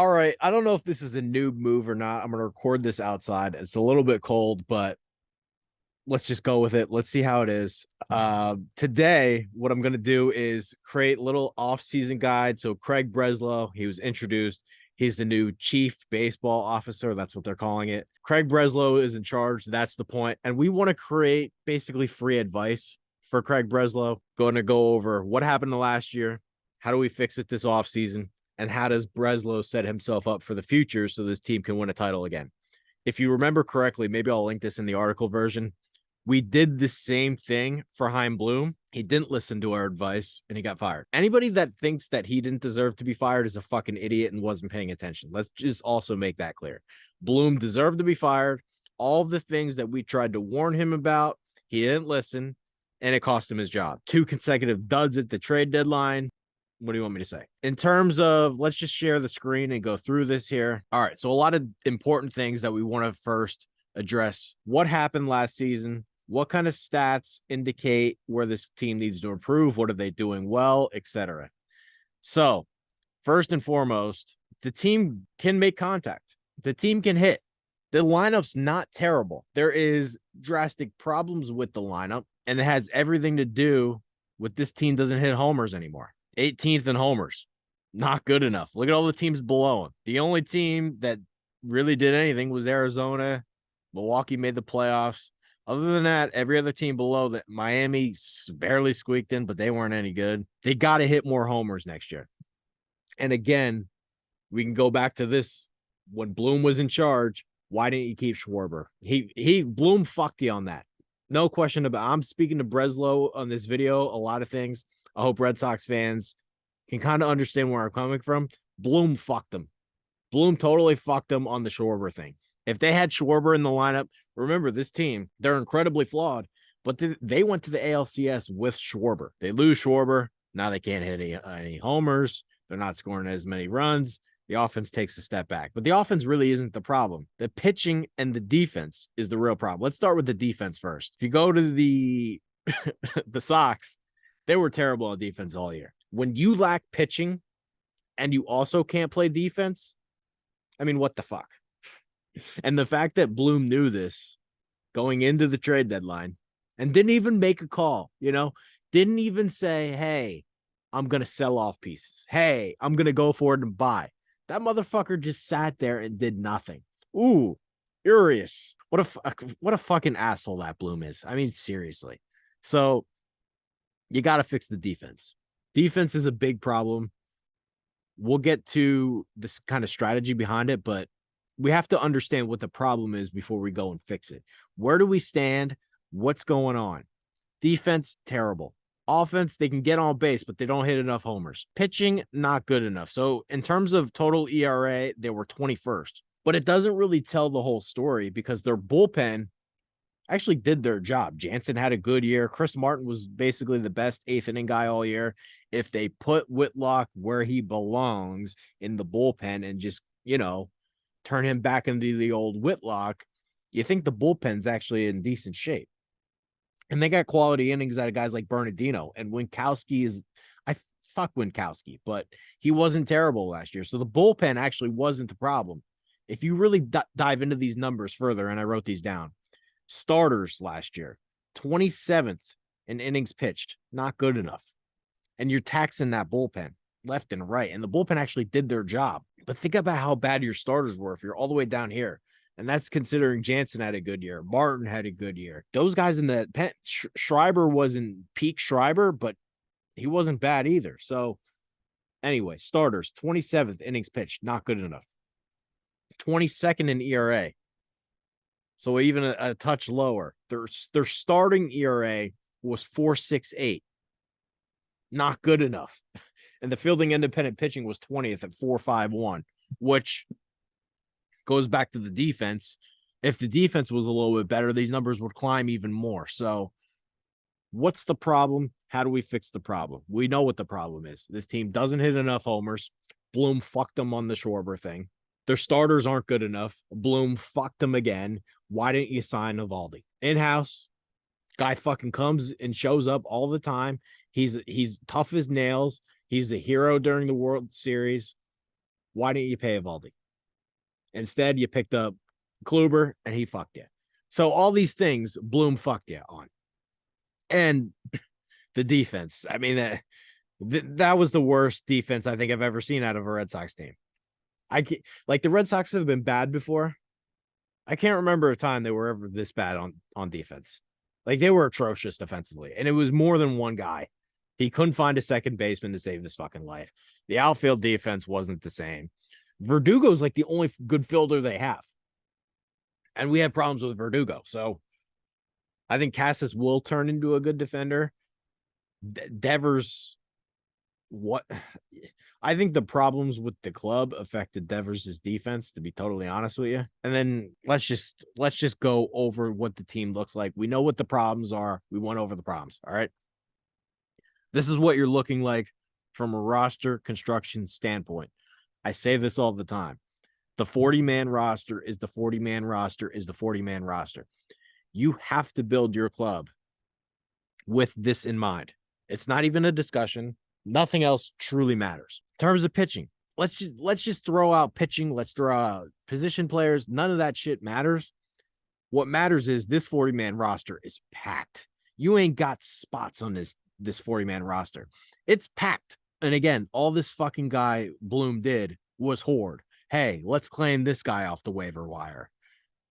All right. I don't know if this is a noob move or not. I'm going to record this outside. It's a little bit cold, but let's just go with it. Let's see how it is. Today, what I'm going to do is create a little off-season guide. So Craig Breslow, he was introduced. He's the new chief baseball officer. That's what they're calling it. Craig Breslow is in charge. That's the point. And we want to create basically free advice for Craig Breslow. Going to go over what happened the last year. How do we fix it this offseason? And how does Breslow set himself up for the future so this team can win a title again? If you remember correctly, maybe I'll link this in the article version. We did the same thing for Chaim Bloom. He didn't listen to our advice and he got fired. Anybody that thinks that he didn't deserve to be fired is a fucking idiot and wasn't paying attention. Let's just also make that clear. Bloom deserved to be fired. All the things that we tried to warn him about, he didn't listen, and it cost him his job. 2 consecutive duds at the trade deadline. What do you want me to say? In terms of, let's just share the screen and go through this here. All right. So a lot of important things that we want to first address. What happened last season? What kind of stats indicate where this team needs to improve? What are they doing well, etc. So first and foremost, the team can make contact. The team can hit. The lineup's not terrible. There is drastic problems with the lineup, and it has everything to do with this team doesn't hit homers anymore. 18th in homers. Not good enough. Look at all the teams below him. The only team that really did anything was Arizona. Milwaukee made the playoffs. Other than that, every other team below that, Miami barely squeaked in, but they weren't any good. They got to hit more homers next year. And again, we can go back to this. When Bloom was in charge, why didn't you keep Schwarber? Bloom fucked you on that. No question about it. I'm speaking to Breslow on this video, a lot of things. I hope Red Sox fans can kind of understand where I'm coming from. Bloom fucked them. Bloom totally fucked them on the Schwarber thing. If they had Schwarber in the lineup, remember this team, they're incredibly flawed, but they went to the ALCS with Schwarber. They lose Schwarber. Now they can't hit any homers. They're not scoring as many runs. The offense takes a step back, but the offense really isn't the problem. The pitching and the defense is the real problem. Let's start with the defense first. If you go to the the Sox, they were terrible on defense all year. When you lack pitching and you also can't play defense, I mean, what the fuck? And the fact that Bloom knew this going into the trade deadline and didn't even make a call, didn't even say, hey, I'm going to sell off pieces. Hey, I'm going to go for it and buy. That motherfucker just sat there and did nothing. Ooh, furious. What a fucking asshole that Bloom is. I mean, seriously. So you got to fix the defense. Defense is a big problem. We'll get to this kind of strategy behind it, but we have to understand what the problem is before we go and fix it. Where do we stand? What's going on? Defense, terrible. Offense, they can get on base, but they don't hit enough homers. Pitching, not good enough. So in terms of total ERA, they were 21st. But it doesn't really tell the whole story because their bullpen actually did their job. Jansen had a good year. Chris Martin was basically the best 8th inning guy all year. If they put Whitlock where he belongs in the bullpen and just, turn him back into the old Whitlock, you think the bullpen's actually in decent shape. And they got quality innings out of guys like Bernardino. And Winkowski I fuck Winkowski, but he wasn't terrible last year. So the bullpen actually wasn't the problem. If you really dive into these numbers further, and I wrote these down, starters last year, 27th in innings pitched, not good enough. And you're taxing that bullpen left and right. And the bullpen actually did their job. But think about how bad your starters were if you're all the way down here. And that's considering Jansen had a good year. Martin had a good year. Those guys in the pen, Schreiber wasn't peak Schreiber, but he wasn't bad either. So anyway, starters, 27th innings pitched, not good enough. 22nd in ERA. So even a touch lower. Their starting ERA was 4.68. Not good enough. And the fielding independent pitching was 20th at 4.51, which goes back to the defense. If the defense was a little bit better, these numbers would climb even more. So what's the problem? How do we fix the problem? We know what the problem is. This team doesn't hit enough homers. Bloom fucked them on the Schwarber thing. Their starters aren't good enough. Bloom fucked them again. Why didn't you sign Eovaldi? In-house, guy fucking comes and shows up all the time. He's tough as nails. He's a hero during the World Series. Why didn't you pay Evaldi? Instead, you picked up Kluber, and he fucked you. So all these things, Bloom fucked you on. And the defense. I mean, that was the worst defense I think I've ever seen out of a Red Sox team. Like the Red Sox have been bad before. I can't remember a time they were ever this bad on defense. Like they were atrocious defensively, and it was more than one guy. He couldn't find a second baseman to save his fucking life. The outfield defense wasn't the same. Verdugo's like the only good fielder they have, and we have problems with Verdugo. So I think Casas will turn into a good defender. Devers, what? I think the problems with the club affected Devers' defense, to be totally honest with you. And then let's just go over what the team looks like. We know what the problems are. We went over the problems. All right. This is what you're looking like from a roster construction standpoint. I say this all the time. The 40-man roster is the 40-man roster is the 40-man roster. You have to build your club with this in mind. It's not even a discussion. Nothing else truly matters. In terms of pitching, let's just throw out pitching. Let's throw out position players. None of that shit matters. What matters is this 40-man roster is packed. You ain't got spots on this 40-man roster. It's packed. And again, all this fucking guy Bloom did was hoard. Hey, let's claim this guy off the waiver wire.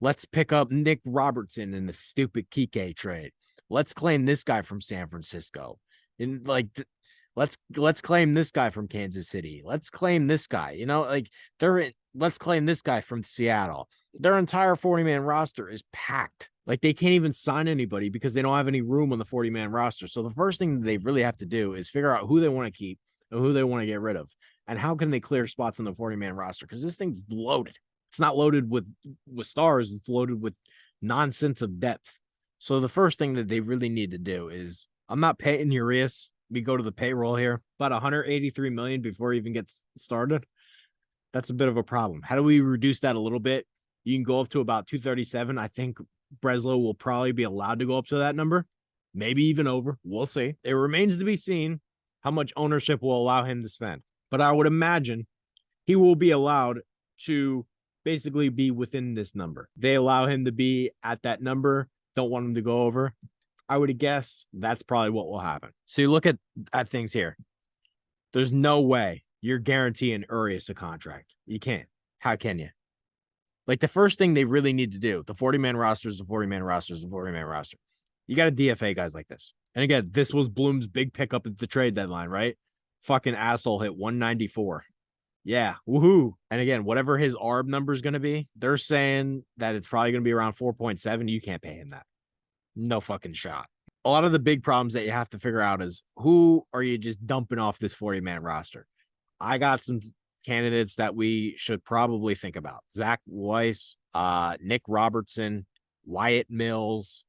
Let's pick up Nick Robertson in the stupid Kike trade. Let's claim this guy from San Francisco. And like, let's claim this guy from Kansas City. Let's claim this guy. You know, like let's claim this guy from Seattle. Their entire 40-man roster is packed. Like they can't even sign anybody because they don't have any room on the 40-man roster. So the first thing that they really have to do is figure out who they want to keep and who they want to get rid of. And how can they clear spots on the 40-man roster? Because this thing's loaded. It's not loaded with stars. It's loaded with nonsense of depth. So the first thing that they really need to do is, I'm not paying Urias. We go to the payroll here, about 183 million before he even gets started. That's a bit of a problem. How do we reduce that a little bit? You can go up to about 237. I think Breslow will probably be allowed to go up to that number, maybe even over. We'll see. It remains to be seen how much ownership will allow him to spend. But I would imagine he will be allowed to basically be within this number. They allow him to be at that number, don't want him to go over. I would guess that's probably what will happen. So you look at things here. There's no way you're guaranteeing Urias a contract. You can't. How can you? Like the first thing they really need to do, the 40-man roster is the 40-man roster is the 40-man roster. You got to DFA guys like this. And again, this was Bloom's big pickup at the trade deadline, right? Fucking asshole hit 194. Yeah, woohoo. And again, whatever his ARB number is going to be, they're saying that it's probably going to be around 4.7. You can't pay him that. No fucking shot. A lot of the big problems that you have to figure out is who are you just dumping off this 40-man roster? I got some candidates that we should probably think about. Zach Weiss, Nick Robertson, Wyatt Mills,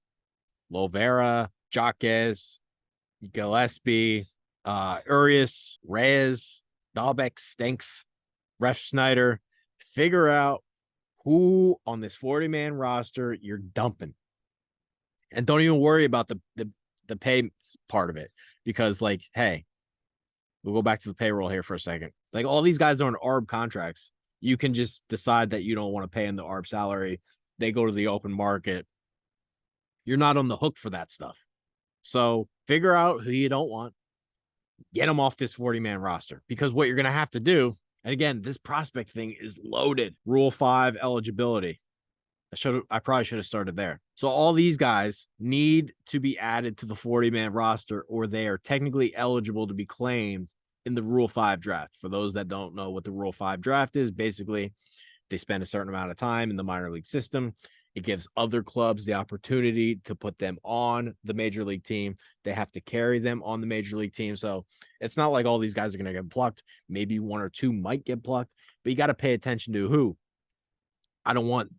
Lovera, Jaquez, Gillespie, Urias, Reyes, Dahlbeck stinks, Ref Snyder. Figure out who on this 40-man roster you're dumping. And don't even worry about the pay part of it, because like, hey, we'll go back to the payroll here for a second. Like all these guys are on ARB contracts. You can just decide that you don't want to pay them the ARB salary. They go to the open market. You're not on the hook for that stuff. So figure out who you don't want. Get them off this 40-man roster, because what you're going to have to do, and again, this prospect thing is loaded. Rule 5 eligibility. I probably should have started there. So all these guys need to be added to the 40-man roster, or they are technically eligible to be claimed in the Rule 5 draft. For those that don't know what the Rule 5 draft is, basically they spend a certain amount of time in the minor league system. It gives other clubs the opportunity to put them on the major league team. They have to carry them on the major league team. So it's not like all these guys are going to get plucked. Maybe one or two might get plucked, but you got to pay attention to who. I don't want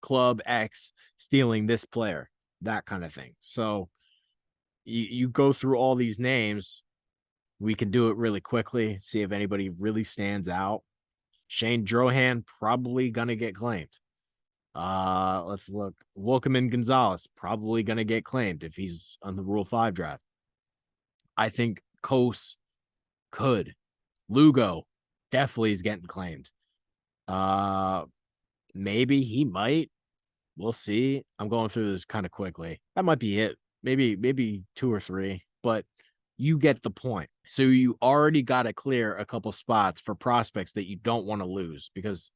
Club X stealing this player, that kind of thing. So you go through all these names. We can do it really quickly, see if anybody really stands out. Shane Drohan probably going to get claimed. Let's look. Wilkeman Gonzalez probably going to get claimed if he's on the Rule 5 draft. I think Kos could. Lugo definitely is getting claimed. Maybe he might. We'll see. I'm going through this kind of quickly. That might be it. Maybe 2 or 3, but you get the point. So you already got to clear a couple spots for prospects that you don't want to lose, because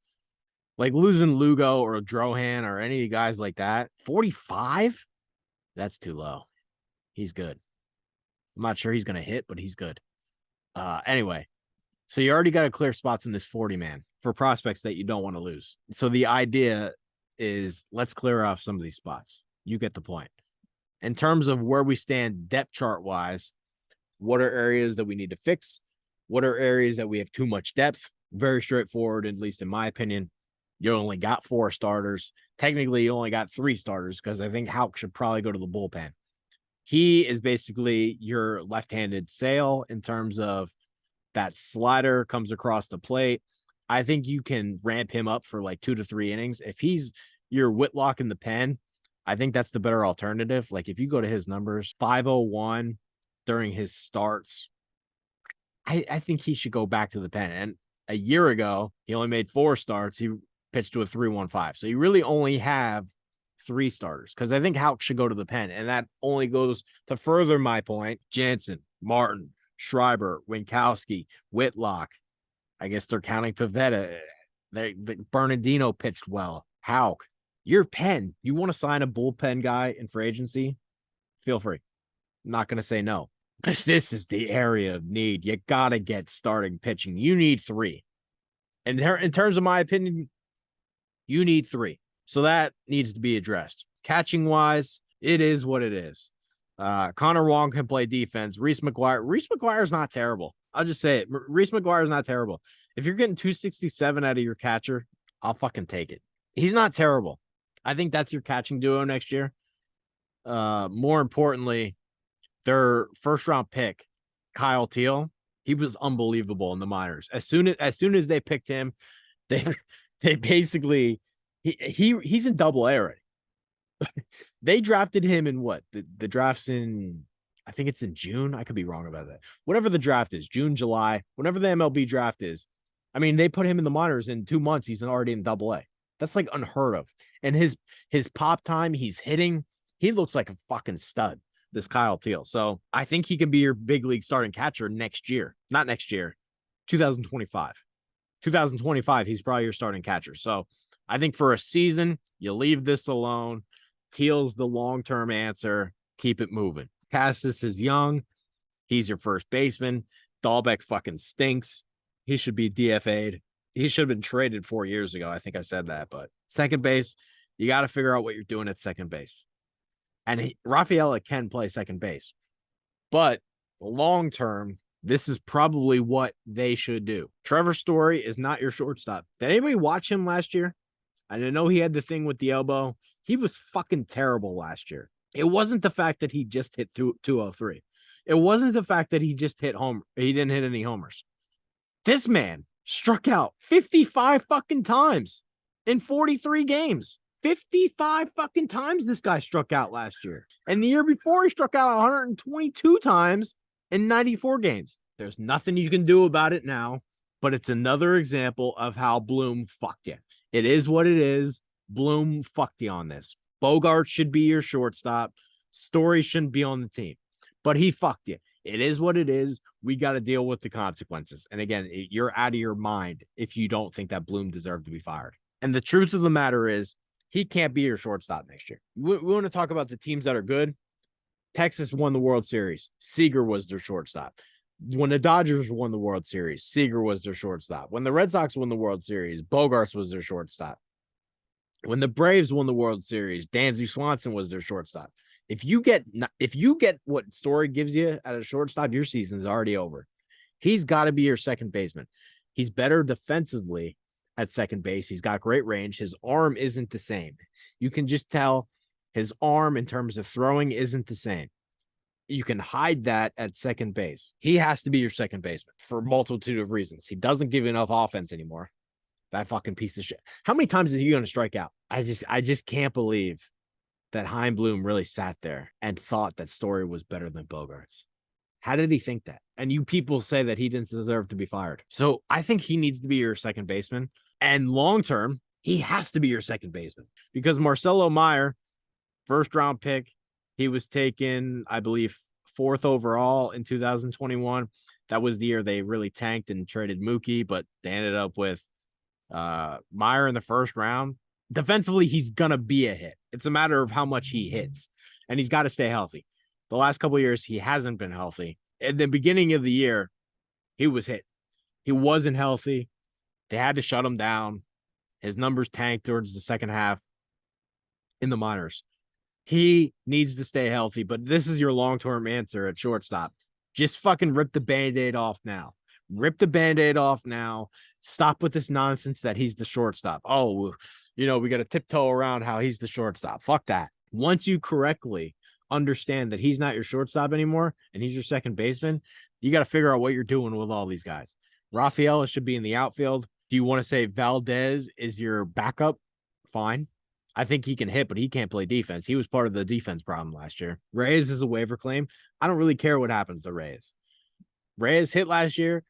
like losing Lugo or Drohan or any guys like that, 45, that's too low. He's good. I'm not sure he's going to hit, but he's good. Anyway, so you already got to clear spots in this 40 man for prospects that you don't want to lose. So the idea is let's clear off some of these spots. You get the point. In terms of where we stand depth chart wise, what are areas that we need to fix? What are areas that we have too much depth? Very straightforward, at least in my opinion. You only got 4 starters. Technically, you only got 3 starters because I think Houck should probably go to the bullpen. He is basically your left-handed Sale in terms of that slider comes across the plate. I think you can ramp him up for like 2 to 3 innings. If he's your Whitlock in the pen, I think that's the better alternative. Like if you go to his numbers, 501 during his starts, I think he should go back to the pen. And a year ago, he only made 4 starts. He pitched to a 3.15. So you really only have 3 starters because I think Houck should go to the pen. And that only goes to further my point. Jansen, Martin, Schreiber, Winkowski, Whitlock. I guess they're counting Pivetta. Bernardino pitched well. Houck, your pen. You want to sign a bullpen guy in free agency? Feel free. I'm not going to say no. This is the area of need. You got to get starting pitching. You need 3. And in terms of my opinion, you need 3. So that needs to be addressed. Catching wise, it is what it is. Connor Wong can play defense. Reese McGuire is not terrible. I'll just say it. Reese McGuire is not terrible. If you're getting 267 out of your catcher, I'll fucking take it. He's not terrible. I think that's your catching duo next year. More importantly, their first round pick, Kyle Teal, he was unbelievable in the minors. As soon as they picked him, they basically he's in Double A already. They drafted him in what? The draft's in, I think it's in June. I could be wrong about that. Whatever the draft is, June, July, whenever the MLB draft is. I mean, they put him in the minors in 2 months. He's already in Double A. That's like unheard of. And his pop time, he's hitting. He looks like a fucking stud, this Kyle Teal. So I think he can be your big league starting catcher next year. Not next year, 2025. 2025, he's probably your starting catcher. So I think for a season, you leave this alone. Teal's the long-term answer. Keep it moving. Casas is young. He's your first baseman. Dahlbeck fucking stinks. He should be DFA'd. He should have been traded 4 years ago. I think I said that. But second base, you got to figure out what you're doing at second base. And Rafaela can play second base. But long-term, this is probably what they should do. Trevor Story is not your shortstop. Did anybody watch him last year? I know he had the thing with the elbow. He was fucking terrible last year. It wasn't the fact that he just hit 203. It wasn't the fact that he just hit home. He didn't hit any homers. This man struck out 55 fucking times in 43 games. 55 fucking times this guy struck out last year. And the year before, he struck out 122 times in 94 games. There's nothing you can do about it now, but it's another example of how Bloom fucked you. It is what it is. Bloom fucked you on this. Bogart should be your shortstop. Story shouldn't be on the team, but he fucked you. It is what it is. We got to deal with the consequences. And again, you're out of your mind if you don't think that Bloom deserved to be fired. And the truth of the matter is, he can't be your shortstop next year. We want to talk about the teams that are good. Texas won the World Series. Seager was their shortstop. When the Dodgers won the World Series, Seager was their shortstop. When the Red Sox won the World Series, Bogarts was their shortstop. When the Braves won the World Series, Dansby Swanson was their shortstop. If you get what Story gives you at a shortstop, your season's already over. He's got to be your second baseman. He's better defensively at second base. He's got great range. His arm isn't the same. You can just tell his arm in terms of throwing isn't the same. You can hide that at second base. He has to be your second baseman for a multitude of reasons. He doesn't give you enough offense anymore. That fucking piece of shit. How many times is he going to strike out? I just can't believe that Chaim Bloom really sat there and thought that Story was better than Bogarts. How did he think that? And you people say that he didn't deserve to be fired. So I think he needs to be your second baseman. And long term, he has to be your second baseman because Marcelo Meyer, first round pick, he was taken, I believe, fourth overall in 2021. That was the year they really tanked and traded Mookie, but they ended up with Meyer in the first round. Defensively, he's gonna be a hit. It's a matter of how much he hits, and he's got to stay healthy. The last couple of years, he hasn't been healthy. At the beginning of the year, he was hit. He wasn't healthy. They had to shut him down. His numbers tanked towards the second half in the minors. He needs to stay healthy, but this is your long-term answer at shortstop. Just fucking rip the Band-Aid off now. Rip the Band-Aid off now. Stop with this nonsense that he's the shortstop. Oh, we got to tiptoe around how he's the shortstop. Fuck that. Once you correctly understand that he's not your shortstop anymore and he's your second baseman, you got to figure out what you're doing with all these guys. Rafaela should be in the outfield. Do you want to say Valdez is your backup? Fine. I think he can hit, but he can't play defense. He was part of the defense problem last year. Reyes is a waiver claim. I don't really care what happens to Reyes. Reyes hit last year,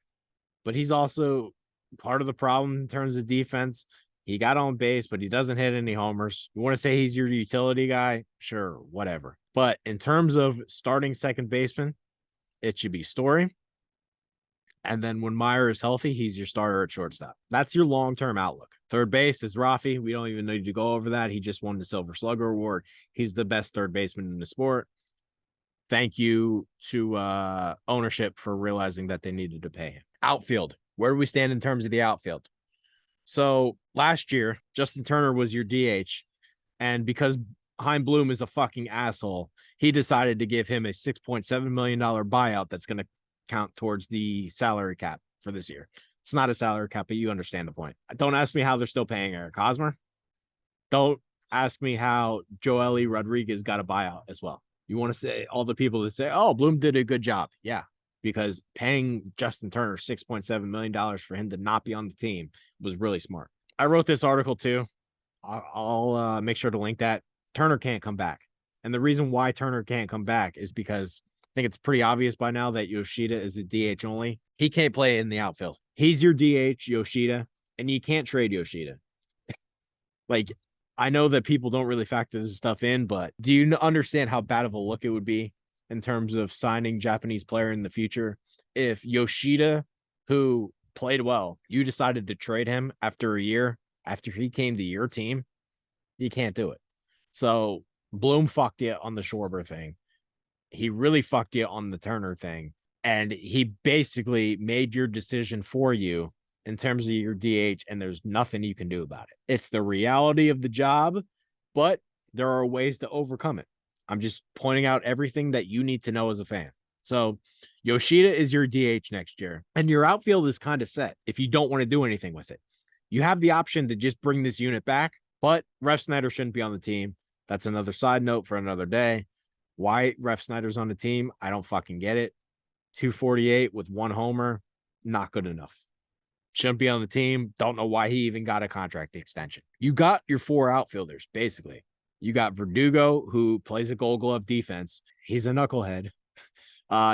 but he's also part of the problem in terms of defense. He got on base, but he doesn't hit any homers. You want to say he's your utility guy? Sure, whatever. But in terms of starting second baseman, it should be Story. And then when Meyer is healthy, he's your starter at shortstop. That's your long-term outlook. Third base is Rafi. We don't even need to go over that. He just won the Silver Slugger Award. He's the best third baseman in the sport. Thank you to ownership for realizing that they needed to pay him. Outfield. Where do we stand in terms of the outfield? So last year, Justin Turner was your DH. And because Chaim Bloom is a fucking asshole, he decided to give him a $6.7 million buyout that's going to count towards the salary cap for this year. It's not a salary cap, but you understand the point. Don't ask me how they're still paying Eric Hosmer. Don't ask me how Joely Rodriguez got a buyout as well. You want to say all the people that say, oh, Bloom did a good job. Yeah, because paying Justin Turner $6.7 million for him to not be on the team was really smart. I wrote this article too. I'll make sure to link that. Turner can't come back. And the reason why Turner can't come back is because I think it's pretty obvious by now that Yoshida is a DH only. He can't play in the outfield. He's your DH, Yoshida, and you can't trade Yoshida. Like, I know that people don't really factor this stuff in, but do you understand how bad of a look it would be in terms of signing Japanese player in the future if Yoshida, who played well, you decided to trade him after a year, after he came to your team? You can't do it. So Bloom fucked you on the Schwarber thing. He really fucked you on the Turner thing. And he basically made your decision for you in terms of your DH, and there's nothing you can do about it. It's the reality of the job, but there are ways to overcome it. I'm just pointing out everything that you need to know as a fan. So Yoshida is your DH next year, and your outfield is kind of set if you don't want to do anything with it. You have the option to just bring this unit back, but Ref Snyder shouldn't be on the team. That's another side note for another day. Why Ref Snyder's on the team, I don't fucking get it. 248 with one homer, not good enough. Shouldn't be on the team. Don't know why he even got a contract extension. You got your four outfielders, basically. You got Verdugo, who plays a Gold Glove defense. He's a knucklehead.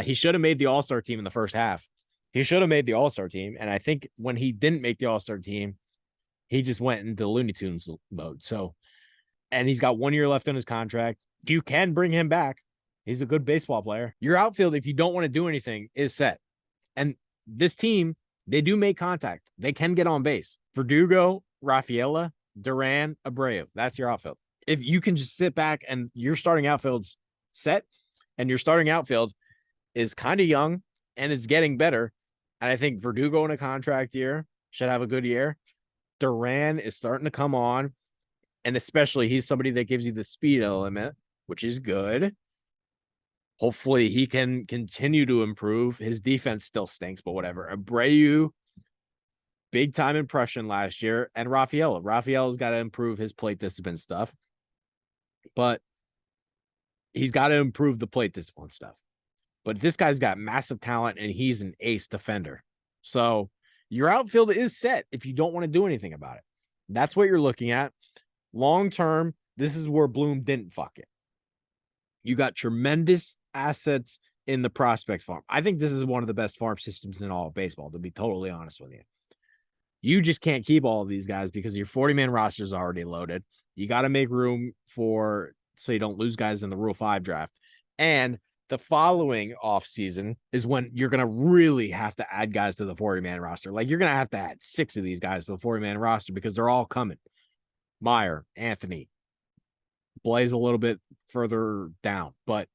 He should have made the All-Star team in the first half. He should have made the All-Star team. And I think when he didn't make the All-Star team, he just went into Looney Tunes mode. So, and he's got 1 year left on his contract. You can bring him back. He's a good baseball player. Your outfield, if you don't want to do anything, is set. And this team, they do make contact. They can get on base. Verdugo, Rafaela, Duran, Abreu. That's your outfield. If you can just sit back and your starting outfield's set, and your starting outfield is kind of young and it's getting better. And I think Verdugo in a contract year should have a good year. Duran is starting to come on. And especially he's somebody that gives you the speed element, which is good. Hopefully he can continue to improve. His defense still stinks, but whatever. Abreu, big time impression last year. And Rafaela. Rafaela's got to improve his plate discipline stuff. But he's got to improve the plate discipline stuff. But this guy's got massive talent and he's an ace defender. So your outfield is set if you don't want to do anything about it. That's what you're looking at. Long term, this is where Bloom didn't fuck it. You got tremendous assets in the prospect farm. I think this is one of the best farm systems in all of baseball, to be totally honest with you. You just can't keep all of these guys because your 40-man roster is already loaded. You got to make room for so you don't lose guys in the Rule 5 draft. And the following offseason is when you're going to really have to add guys to the 40-man roster. Like, you're going to have to add 6 of these guys to the 40-man roster because they're all coming. Meyer, Anthony, Blaze a little bit further down. But,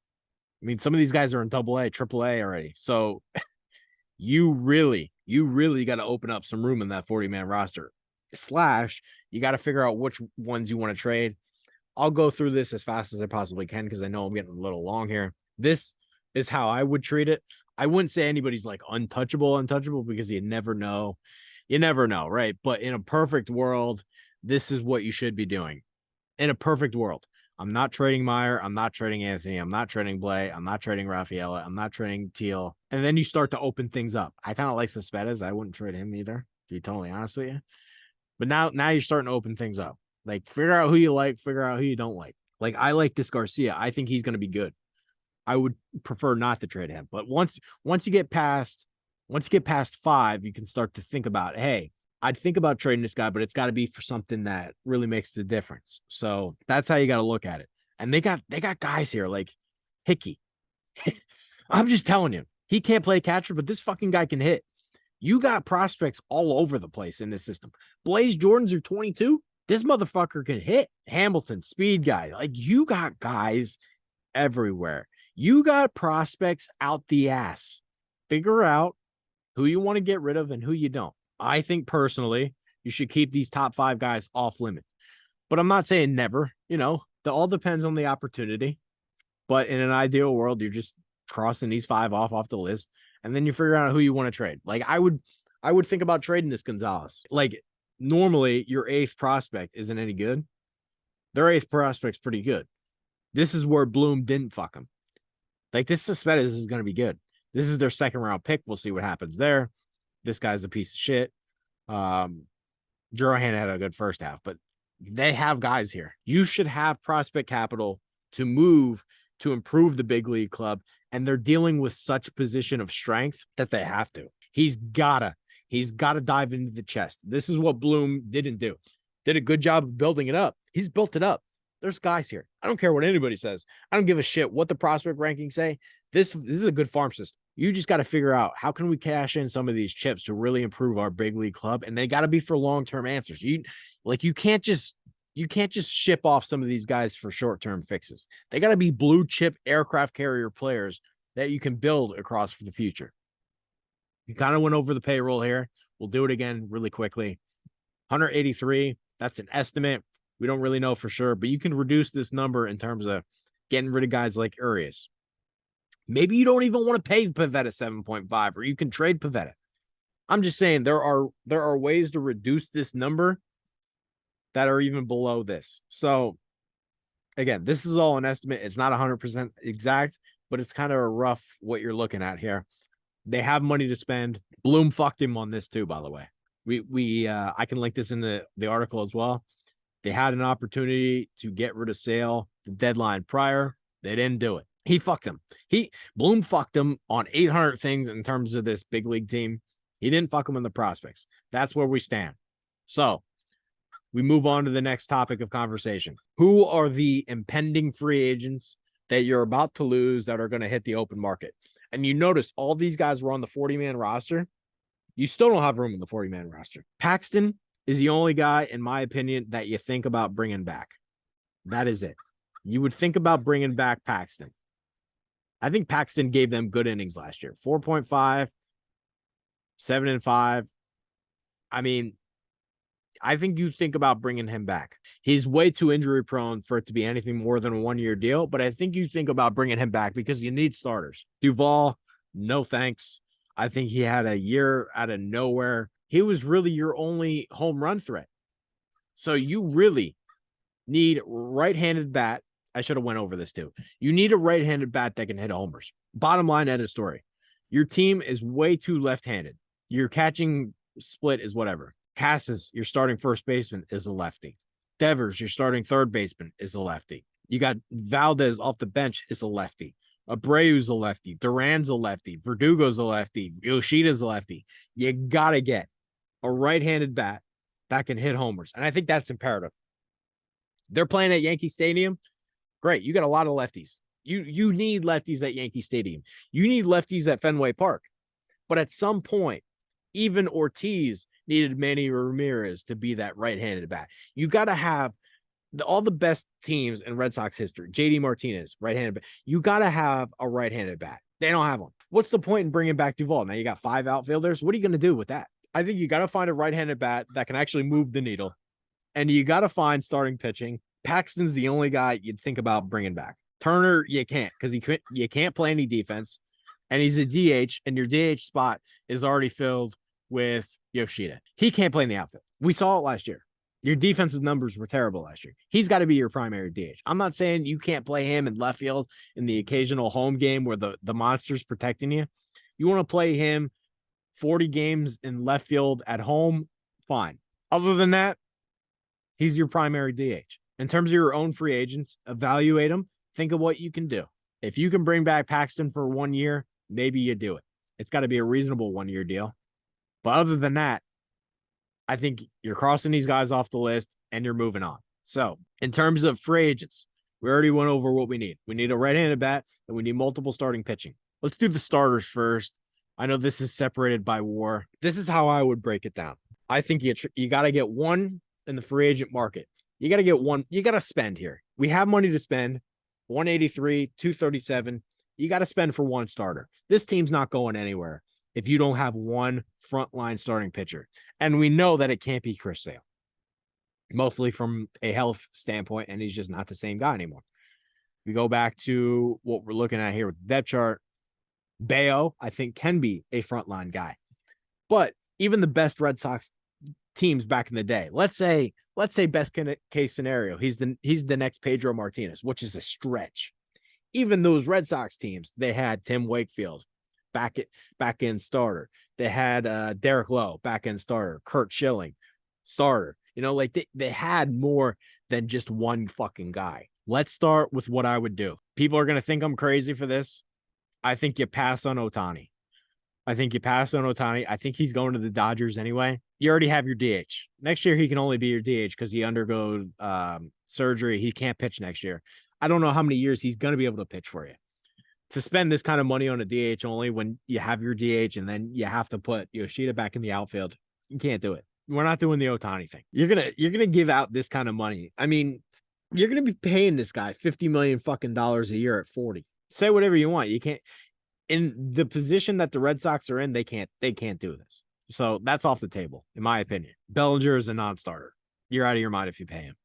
I mean, some of these guys are in AA, AAA already. So you really got to open up some room in that 40-man roster. / you got to figure out which ones you want to trade. I'll go through this as fast as I possibly can because I know I'm getting a little long here. This is how I would treat it. I wouldn't say anybody's like untouchable because you never know. You never know, right? But in a perfect world, this is what you should be doing. In a perfect world, I'm not trading Meyer. I'm not trading Anthony. I'm not trading Blay. I'm not trading Rafaela. I'm not trading Teal. And then you start to open things up. I kind of like Cespedes. I wouldn't trade him either, to be totally honest with you. But now you're starting to open things up. Like, figure out who you like, figure out who you don't like. Like, I like this Garcia. I think he's going to be good. I would prefer not to trade him. But once you get past 5, you can start to think about, hey, I'd think about trading this guy, but it's got to be for something that really makes the difference. So that's how you got to look at it. And they got guys here like Hickey. I'm just telling you, he can't play catcher, but this fucking guy can hit. You got prospects all over the place in this system. Blaze Jordans are 22. This motherfucker can hit. Hamilton, speed guy. Like, you got guys everywhere. You got prospects out the ass. Figure out who you want to get rid of and who you don't. I think personally, you should keep these top 5 guys off limits. But I'm not saying never. You know, it all depends on the opportunity. But in an ideal world, you're just crossing these 5 off the list, and then you figure out who you want to trade. Like, I would think about trading this Gonzalez. Like, normally your 8th prospect isn't any good. Their 8th prospect's pretty good. This is where Bloom didn't fuck him. Like, this Cespedes is going to be good. This is their 2nd round pick. We'll see what happens there. This guy's a piece of shit. Jurahan had a good first half, but they have guys here. You should have prospect capital to move to improve the big league club, and they're dealing with such a position of strength that they have to. He's gotta dive into the chest. This is what Bloom didn't do. Did a good job of building it up. He's built it up. There's guys here. I don't care what anybody says. I don't give a shit what the prospect rankings say. This is a good farm system. You just got to figure out, how can we cash in some of these chips to really improve our big league club? And they got to be for long-term answers. You can't just ship off some of these guys for short-term fixes. They got to be blue chip aircraft carrier players that you can build across for the future. You kind of went over the payroll here. We'll do it again really quickly. 183. That's an estimate. We don't really know for sure, but you can reduce this number in terms of getting rid of guys like Urias. Maybe you don't even want to pay Pivetta 7.5, or you can trade Pivetta. I'm just saying there are ways to reduce this number that are even below this. So again, this is all an estimate. It's not 100% exact, but it's kind of a rough what you're looking at here. They have money to spend. Bloom fucked him on this too, by the way. I can link this in the article as well. They had an opportunity to get rid of Sale the deadline prior. They didn't do it. He fucked him. Bloom fucked him on 800 things in terms of this big league team. He didn't fuck him on the prospects. That's where we stand. So we move on to the next topic of conversation. Who are the impending free agents that you're about to lose that are going to hit the open market? And you notice all these guys were on the 40-man roster. You still don't have room in the 40-man roster. Paxton is the only guy, in my opinion, that you think about bringing back. That is it. You would think about bringing back Paxton. I think Paxton gave them good innings last year. 4.5, 7-5. I mean, I think you think about bringing him back. He's way too injury prone for it to be anything more than a 1-year deal, but I think you think about bringing him back because you need starters. Duvall, no thanks. I think he had a year out of nowhere. He was really your only home run threat. So you really need right-handed bat. I should have went over this too. You need a right-handed bat that can hit homers. Bottom line, end of story. Your team is way too left-handed. Your catching split is whatever. Casas, your starting first baseman, is a lefty. Devers, your starting third baseman, is a lefty. You got Valdez off the bench, is a lefty. Abreu's a lefty. Duran's a lefty. Verdugo's a lefty. Yoshida's a lefty. You got to get a right-handed bat that can hit homers. And I think that's imperative. They're playing at Yankee Stadium. Great. You got a lot of lefties. You need lefties at Yankee Stadium. You need lefties at Fenway Park. But at some point, even Ortiz needed Manny Ramirez to be that right-handed bat. You got to have all the best teams in Red Sox history. JD Martinez, right-handed bat. You got to have a right-handed bat. They don't have one. What's the point in bringing back Duvall? Now you got 5 outfielders. What are you going to do with that? I think you got to find a right-handed bat that can actually move the needle. And you got to find starting pitching. Paxton's the only guy you'd think about bringing back. Turner, you can't, because you can't play any defense. And he's a DH, and your DH spot is already filled with Yoshida. He can't play in the outfield. We saw it last year. Your defensive numbers were terrible last year. He's got to be your primary DH. I'm not saying you can't play him in left field in the occasional home game where the monster's protecting you. You want to play him 40 games in left field at home, fine. Other than that, he's your primary DH. In terms of your own free agents, evaluate them. Think of what you can do. If you can bring back Paxton for 1 year, maybe you do it. It's got to be a reasonable 1-year deal. But other than that, I think you're crossing these guys off the list and you're moving on. So in terms of free agents, we already went over what we need. We need a right-handed bat and we need multiple starting pitching. Let's do the starters first. I know this is separated by WAR. This is how I would break it down. I think you got to get one in the free agent market. You got to get one. You got to spend here. We have money to spend. 183, 237. You got to spend for one starter. This team's not going anywhere if you don't have one frontline starting pitcher. And we know that it can't be Chris Sale, mostly from a health standpoint, and he's just not the same guy anymore. We go back to what we're looking at here with the depth chart. Bello, I think, can be a frontline guy. But even the best Red Sox teams back in the day, let's say best case scenario, he's the next Pedro Martinez, which is a stretch. Even those Red Sox teams, they had Tim Wakefield, back end starter. They had Derek Lowe, back end starter. Kurt Schilling, starter. You know, like they had more than just one fucking guy. Let's start with what I would do. People are going to think I'm crazy for this. I think you pass on Ohtani. I think he's going to the Dodgers anyway. You already have your DH. Next year, he can only be your DH because he undergoes surgery. He can't pitch next year. I don't know how many years he's going to be able to pitch for you. To spend this kind of money on a DH only when you have your DH and then you have to put Yoshida back in the outfield, you can't do it. We're not doing the Ohtani thing. You're gonna give out this kind of money. I mean, you're gonna be paying this guy $50 million fucking dollars a year at 40. Say whatever you want. You can't. In the position that the Red Sox are in, they can't do this. So that's off the table, in my opinion. Bellinger is a non-starter. You're out of your mind if you pay him.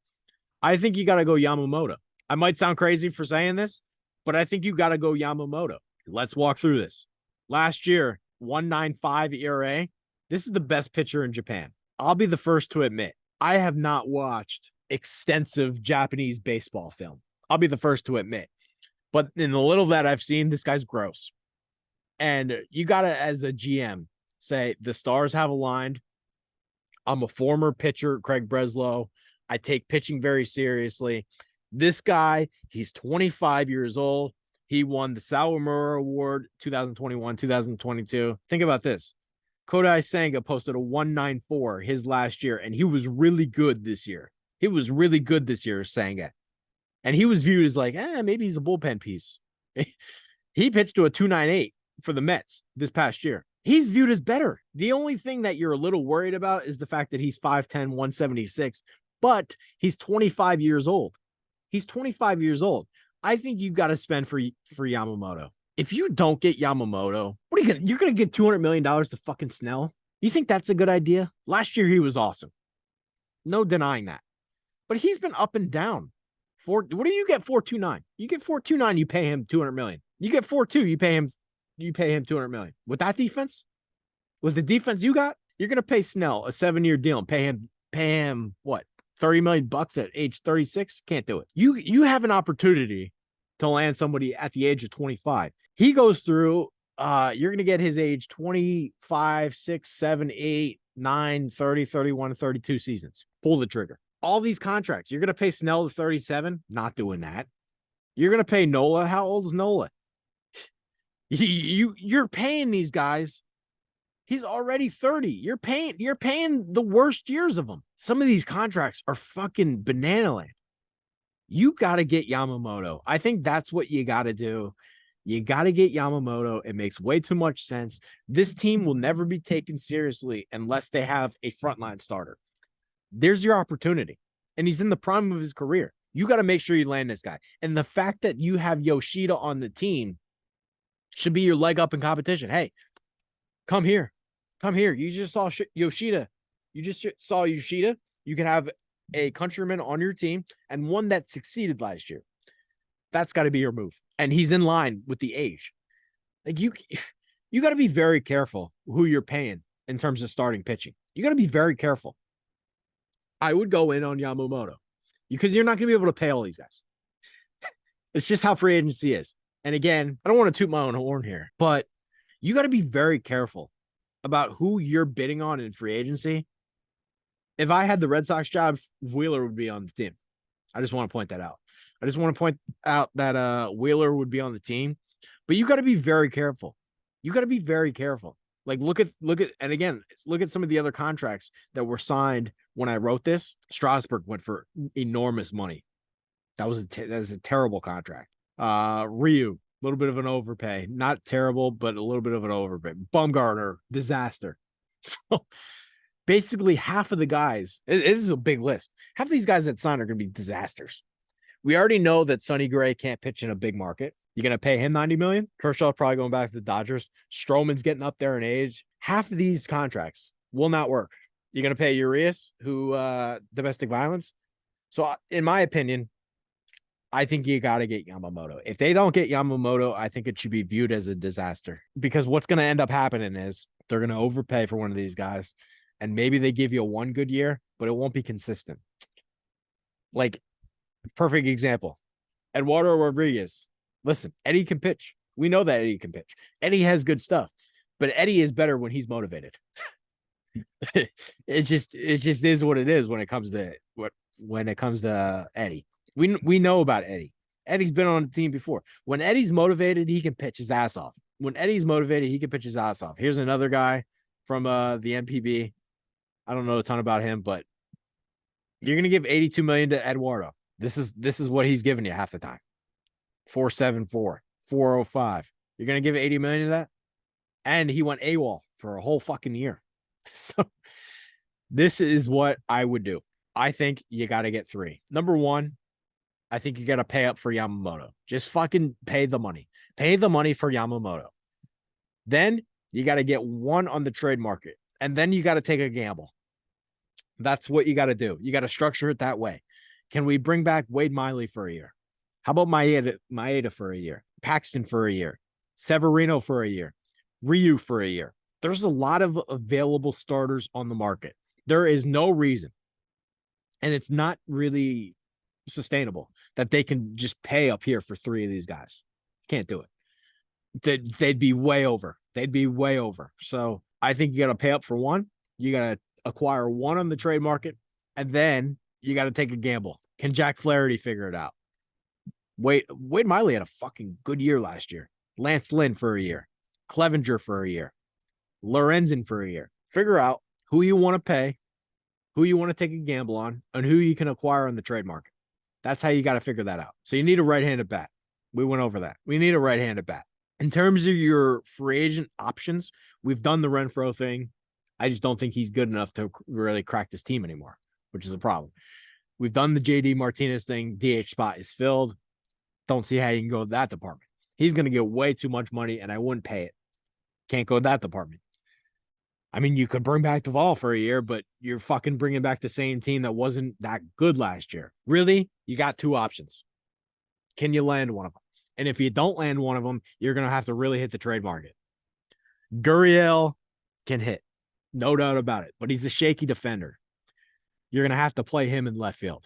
I think you got to go Yamamoto. I might sound crazy for saying this, but I think you got to go Yamamoto. Let's walk through this. Last year, 1.95 ERA. This is the best pitcher in Japan. I'll be the first to admit, I have not watched extensive Japanese baseball film. I'll be the first to admit. But in the little that I've seen, this guy's gross. And you got to, as a GM, say the stars have aligned. I'm a former pitcher, Craig Breslow. I take pitching very seriously. This guy, he's 25 years old. He won the Sawamura Award 2021, 2022. Think about this. Kodai Senga posted a 194 his last year, and he was really good this year. Senga. And he was viewed as like, maybe he's a bullpen piece. He pitched to a 298 for the Mets this past year. He's viewed as better. The only thing that you're a little worried about is the fact that he's 5'10", 176, but he's 25 years old. I think you've got to spend for Yamamoto. If you don't get Yamamoto, you're going to get $200 million to fucking Snell? You think that's a good idea? Last year, he was awesome. No denying that. But he's been up and down. What do you get 4.29? You get 4.29, you pay him $200 million. You get 4.2, you pay him $200 million. With that defense, with the defense you got, you're going to pay Snell a 7-year deal and pay him what? $30 million at age 36? Can't do it. You have an opportunity to land somebody at the age of 25. He goes through, you're going to get his age 25, 6, 7, 8, 9, 30, 31, 32 seasons. Pull the trigger. All these contracts, you're going to pay Snell to 37? Not doing that. You're going to pay Nola. How old is Nola? You're paying these guys. He's already 30. You're paying the worst years of them. Some of these contracts are fucking banana land. You got to get Yamamoto. I think that's what you got to do. You got to get Yamamoto. It makes way too much sense. This team will never be taken seriously unless they have a frontline starter. There's your opportunity. And he's in the prime of his career. You got to make sure you land this guy. And the fact that you have Yoshida on the team should be your leg up in competition. Hey, come here. Come here. You just saw Yoshida. You just saw Yoshida. You can have a countryman on your team and one that succeeded last year. That's got to be your move. And he's in line with the age. Like you got to be very careful who you're paying in terms of starting pitching. You got to be very careful. I would go in on Yamamoto because you're not going to be able to pay all these guys. It's just how free agency is. And again, I don't want to toot my own horn here, but you got to be very careful about who you're bidding on in free agency. If I had the Red Sox job, Wheeler would be on the team. I just want to point that out. I just want to point out that Wheeler would be on the team, but you got to be very careful. You got to be very careful. Like look at, and again, look at some of the other contracts that were signed when I wrote this. Strasburg went for enormous money. That was a terrible contract. Ryu, a little bit of an overpay, not terrible, but a little bit of an overpay. Bumgarner, disaster. So basically half of the guys, it is a big list. Half of these guys that sign are going to be disasters. We already know that Sonny Gray can't pitch in a big market. You're going to pay him $90 million. Kershaw probably going back to the Dodgers. Stroman's getting up there in age. Half of these contracts will not work. You're going to pay Urias, who domestic violence. So in my opinion, I think you got to get Yamamoto. If they don't get Yamamoto, I think it should be viewed as a disaster because what's going to end up happening is they're going to overpay for one of these guys and maybe they give you one good year, but it won't be consistent. Like perfect example, Eduardo Rodriguez. Listen, Eddie can pitch. We know that Eddie can pitch. Eddie has good stuff, but Eddie is better when he's motivated. it just is what it is when it comes to Eddie. We know about Eddie. Eddie's been on the team before. When Eddie's motivated, he can pitch his ass off. When Eddie's motivated, he can pitch his ass off. Here's another guy from the NPB. I don't know a ton about him, but you're gonna give $82 million to Eduardo. This is what he's giving you half the time. 474, 405. You're gonna give $80 million to that, and he went AWOL for a whole fucking year. So this is what I would do. I think you got to get three. Number one, I think you got to pay up for Yamamoto. Just fucking pay the money. Pay the money for Yamamoto. Then you got to get one on the trade market, and then you got to take a gamble. That's what you got to do. You got to structure it that way. Can we bring back Wade Miley for a year? How about Maeda for a year? Paxton for a year? Severino for a year? Ryu for a year? There's a lot of available starters on the market. There is no reason, and it's not really sustainable, that they can just pay up here for three of these guys. Can't do it. They'd be way over. They'd be way over. So I think you got to pay up for one. You got to acquire one on the trade market, and then you got to take a gamble. Can Jack Flaherty figure it out? Wade Miley had a fucking good year last year. Lance Lynn for a year. Clevenger for a year. Lorenzen for a year. Figure out who you want to pay, who you want to take a gamble on, and who you can acquire on the trade market. That's how you got to figure that out. So you need a right-handed bat. We went over that. We need a right-handed bat. In terms of your free agent options, we've done the Renfroe thing. I just don't think he's good enough to really crack this team anymore, which is a problem. We've done the JD Martinez thing. DH spot is filled. Don't see how you can go to that department. He's going to get way too much money, and I wouldn't pay it. Can't go to that department. I mean, you could bring back Duvall for a year, but you're fucking bringing back the same team that wasn't that good last year. Really? You got two options. Can you land one of them? And if you don't land one of them, you're going to have to really hit the trade market. Gurriel can hit. No doubt about it. But he's a shaky defender. You're going to have to play him in left field,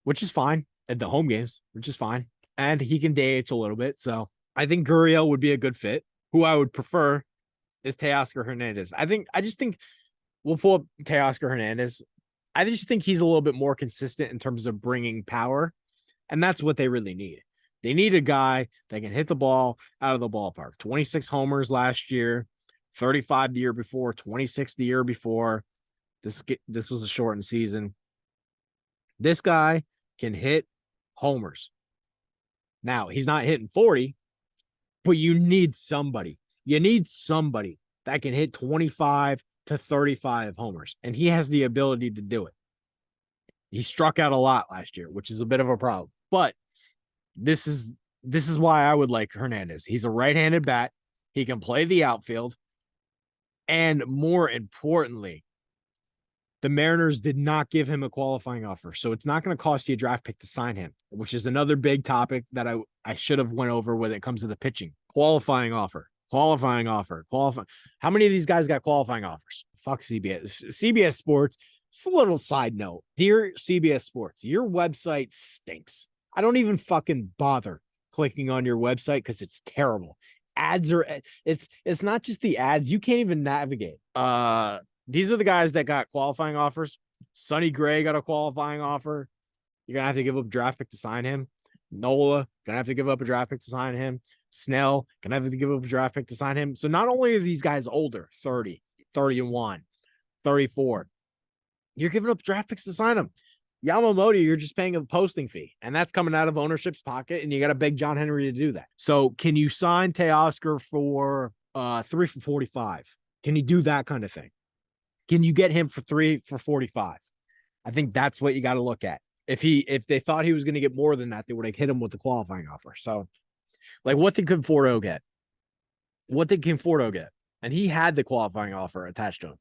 which is fine at the home games, which is fine. And he can DH a little bit. So I think Gurriel would be a good fit. Who I would prefer is Teoscar Hernandez. I just think we'll pull up Teoscar Hernandez. I just think he's a little bit more consistent in terms of bringing power. And that's what they really need. They need a guy that can hit the ball out of the ballpark. 26 homers last year, 35 the year before, 26 the year before. This was a shortened season. This guy can hit homers. Now, he's not hitting 40, but you need somebody. You need somebody that can hit 25 to 35 homers, and he has the ability to do it. He struck out a lot last year, which is a bit of a problem. But this is why I would like Hernandez. He's a right-handed bat. He can play the outfield. And more importantly, the Mariners did not give him a qualifying offer. So it's not going to cost you a draft pick to sign him, which is another big topic that I should have went over when it comes to the pitching. Qualifying offer. How many of these guys got qualifying offers? Fuck CBS. CBS Sports. Just a little side note. Dear CBS Sports, your website stinks. I don't even fucking bother clicking on your website because it's terrible. Ads are it's not just the ads. You can't even navigate. These are the guys that got qualifying offers. Sonny Gray got a qualifying offer. You're gonna have to give up a draft pick to sign him. Nola gonna have to give up a draft pick to sign him. Snell gonna have to give up a draft pick to sign him. So not only are these guys older, 30, 31, 34, you're giving up draft picks to sign them. Yamamoto, you're just paying a posting fee, and that's coming out of ownership's pocket, and you got to beg John Henry to do that. So can you sign Teoscar for 3 for 45? Can you do that kind of thing? Can you get him for 3 for 45? I think that's what you got to look at. If they thought he was going to get more than that, they would have hit him with the qualifying offer. So, like, what did Conforto get? And he had the qualifying offer attached to him.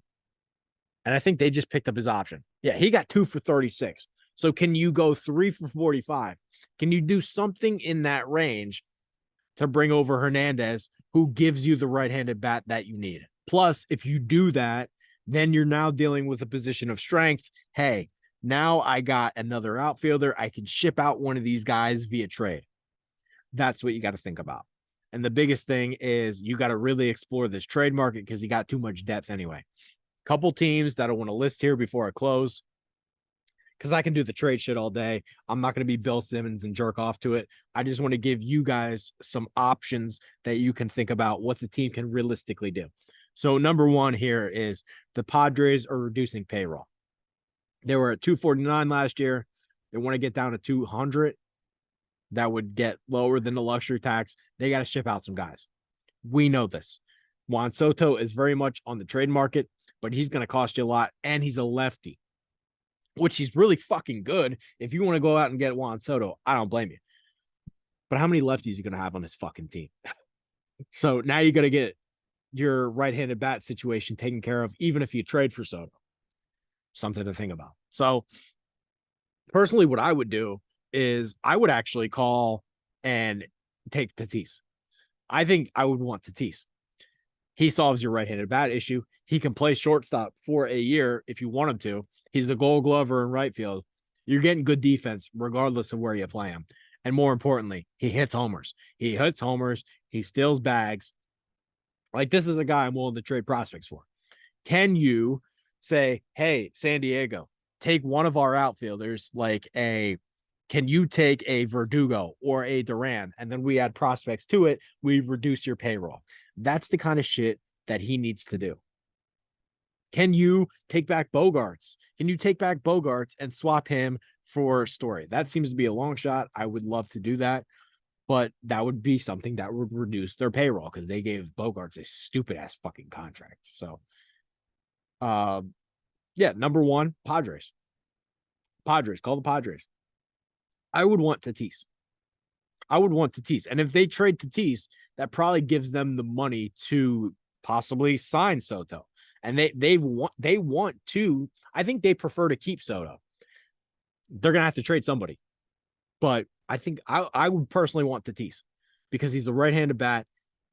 And I think they just picked up his option. Yeah, he got 2 for 36. So can you go 3 for 45? Can you do something in that range to bring over Hernandez, who gives you the right-handed bat that you need? Plus, if you do that, then you're now dealing with a position of strength. Hey, now I got another outfielder. I can ship out one of these guys via trade. That's what you got to think about. And the biggest thing is you got to really explore this trade market because you got too much depth anyway. Couple teams that I want to list here before I close, because I can do the trade shit all day. I'm not going to be Bill Simmons and jerk off to it. I just want to give you guys some options that you can think about what the team can realistically do. So number one here is the Padres are reducing payroll. They were at 249 last year. They want to get down to 200. That would get lower than the luxury tax. They got to ship out some guys. We know this. Juan Soto is very much on the trade market, but he's going to cost you a lot, and he's a lefty, which he's really fucking good. If you want to go out and get Juan Soto, I don't blame you. But how many lefties are you going to have on this fucking team? So now you got to get your right-handed bat situation taken care of, even if you trade for Soto. Something to think about. So personally, what I would do is I would actually call and take Tatis. I think I would want Tatis. He solves your right-handed bat issue. He can play shortstop for a year if you want him to. He's a Gold Glover in right field. You're getting good defense regardless of where you play him. And more importantly, he hits homers. He steals bags. Like, this is a guy I'm willing to trade prospects for. Can you say, hey, San Diego, take one of our outfielders, can you take a Verdugo or a Duran, and then we add prospects to it, we reduce your payroll. That's the kind of shit that he needs to do. Can you take back Bogarts? Can you take back Bogarts and swap him for Story? That seems to be a long shot. I would love to do that, but that would be something that would reduce their payroll because they gave Bogarts a stupid ass fucking contract. So, number one, Padres. Call the Padres. I would want Tatis. And if they trade Tatis, that probably gives them the money to possibly sign Soto. And they want to. I think they prefer to keep Soto. They're gonna have to trade somebody, but I think I would personally want Tatis because he's a right-handed bat.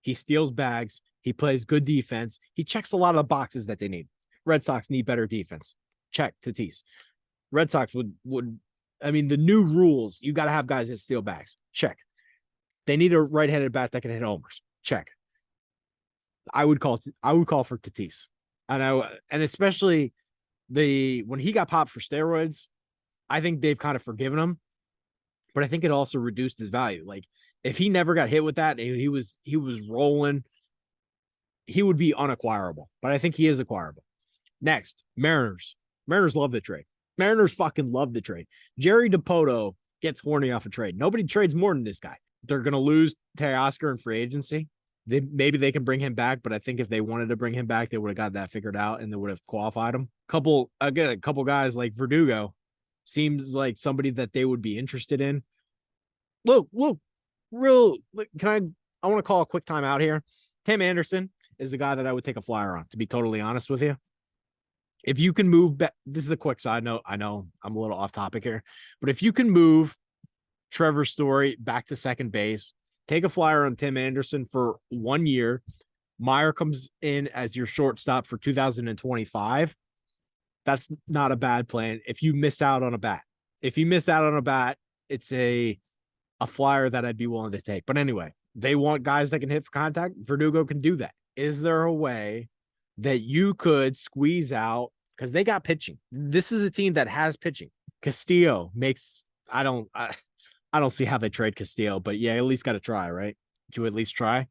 He steals bags. He plays good defense. He checks a lot of the boxes that they need. Red Sox need better defense. Check Tatis. Red Sox would. I mean, the new rules, you got to have guys that steal bags. Check. They need a right-handed bat that can hit homers. Check. I would call for Tatis. And especially when he got popped for steroids, I think they've kind of forgiven him. but I think it also reduced his value. Like if he never got hit with that, he was rolling, he would be unacquirable. But I think he is acquirable. Next, Mariners. Mariners love the trade. Mariners fucking love the trade. Jerry Dipoto gets horny off a trade. Nobody trades more than this guy. They're gonna lose Teoscar in free agency. Maybe they can bring him back, but I think if they wanted to bring him back, they would have got that figured out and they would have qualified him. A couple guys like Verdugo seems like somebody that they would be interested in. Look, real. I want to call a quick time out here. Tim Anderson is the guy that I would take a flyer on, to be totally honest with you. If you can move back, this is a quick side note. I know I'm a little off topic here, but if you can move Trevor Story back to second base, take a flyer on Tim Anderson for 1 year. Meyer comes in as your shortstop for 2025. That's not a bad plan. If you miss out on a bat, it's a flyer that I'd be willing to take. But anyway, they want guys that can hit for contact. Verdugo can do that. Is there a way that you could squeeze out, because they got pitching? This is a team that has pitching. Castillo makes, I don't see how they trade Castillo, but yeah, at least got to try, right? To at least try.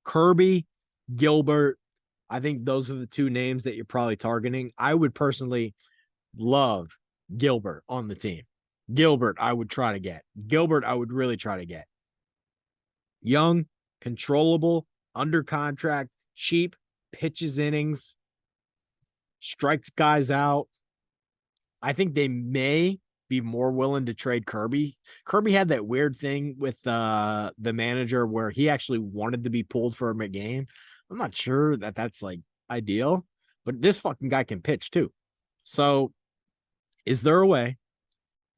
Kirby, Gilbert, I think those are the two names that you're probably targeting. I would personally love Gilbert on the team. Gilbert, I would try to get. Gilbert, I would really try to get. Young, controllable, under contract, cheap, pitches innings, strikes guys out. I think they may be more willing to trade Kirby. Kirby had that weird thing with the manager where he actually wanted to be pulled for a game. I'm not sure that that's like ideal, but this fucking guy can pitch too. So is there a way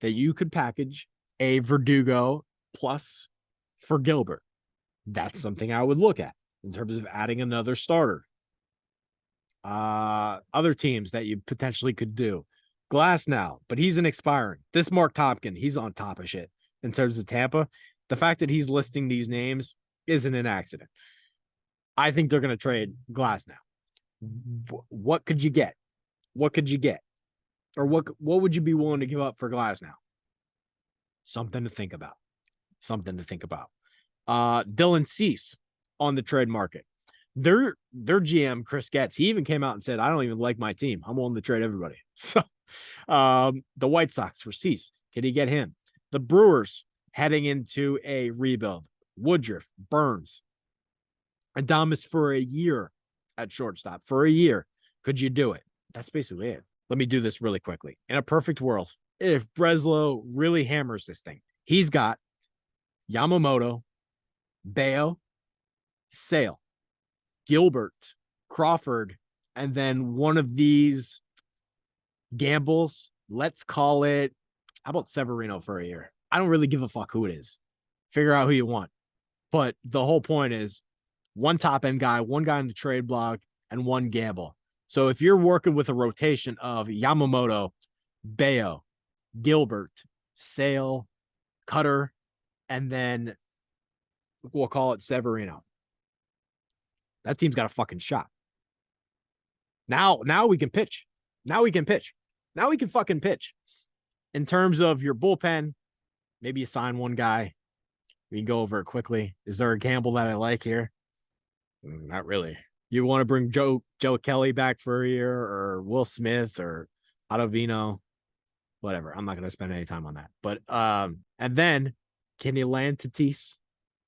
that you could package a Verdugo plus for Gilbert? That's something I would look at in terms of adding another starter. Other teams that you potentially could do. Glass now, but he's an expiring. This Mark Topkin, he's on top of shit in terms of Tampa. The fact that he's listing these names isn't an accident. I think they're going to trade Glass now. What could you get? What could you get? Or what would you be willing to give up for Glass now? Something to think about. Dylan Cease on the trade market. Their GM, Chris Getz, he even came out and said, I don't even like my team. I'm willing to trade everybody. So the White Sox for Cease. Can he get him? The Brewers heading into a rebuild. Woodruff, Burns, Adames for a year at shortstop. For a year. Could you do it? That's basically it. Let me do this really quickly. In a perfect world, if Breslow really hammers this thing, he's got Yamamoto, Bello, Sale, Gilbert, Crawford, and then one of these gambles. Let's call it, how about Severino for a year? I don't really give a fuck who it is. Figure out who you want. But the whole point is one top end guy, one guy in the trade block, and one gamble. So if you're working with a rotation of Yamamoto, Bello, Gilbert, Sale, Cutter, and then we'll call it Severino, that team's got a fucking shot. Now we can pitch. Now we can fucking pitch. In terms of your bullpen, maybe you sign one guy. We can go over it quickly. Is there a gamble that I like here? Not really. You want to bring Joe Kelly back for a year, or Will Smith, or Ottavino, whatever. I'm not going to spend any time on that. But and then can you land Tatis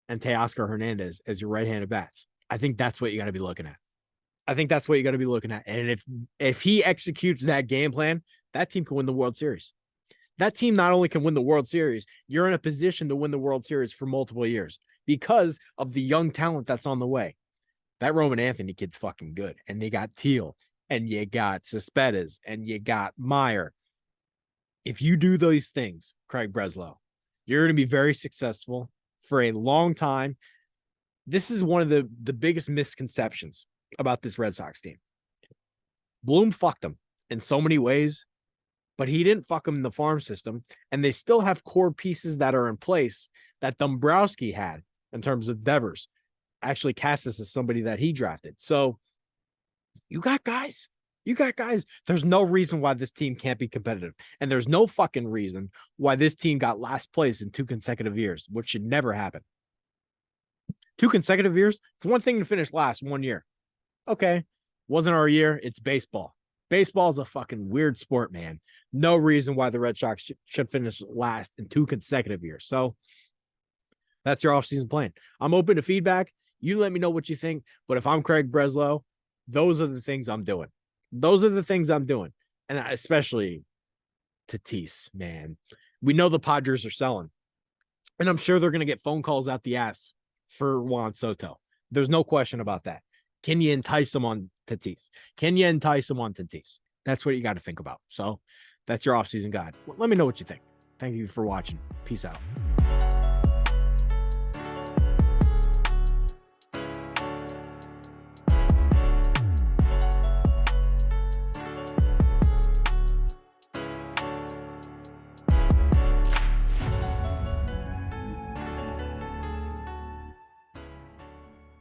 and Teoscar Hernandez as your right-handed bats? I think that's what you got to be looking at. And if he executes that game plan, that team can win the World Series. That team not only can win the World Series, you're in a position to win the World Series for multiple years because of the young talent that's on the way. That Roman Anthony kid's fucking good. And you got Teal, and you got Cespedes, and you got Meyer. If you do those things, Craig Breslow, you're going to be very successful for a long time. This is one of the biggest misconceptions about this Red Sox team. Bloom fucked them in so many ways, but he didn't fuck them in the farm system. And they still have core pieces that are in place that Dombrowski had in terms of Devers. Actually, Casas is somebody that he drafted. So you got guys. You got guys. There's no reason why this team can't be competitive. And there's no fucking reason why this team got last place in 2 consecutive years, which should never happen. 2 consecutive years? It's one thing to finish last 1 year. Okay. Wasn't our year. It's baseball. Baseball is a fucking weird sport, man. No reason why the Red Sox should finish last in 2 consecutive years. So that's your offseason plan. I'm open to feedback. You let me know what you think. But if I'm Craig Breslow, those are the things I'm doing. Those are the things I'm doing. And especially Tatis, man. We know the Padres are selling. And I'm sure they're going to get phone calls out the ass for Juan Soto. There's no question about that. Can you entice them on Tatis? Can you entice them on Tatis? That's what you got to think about. So that's your offseason guide. Let me know what you think. Thank you for watching. Peace out.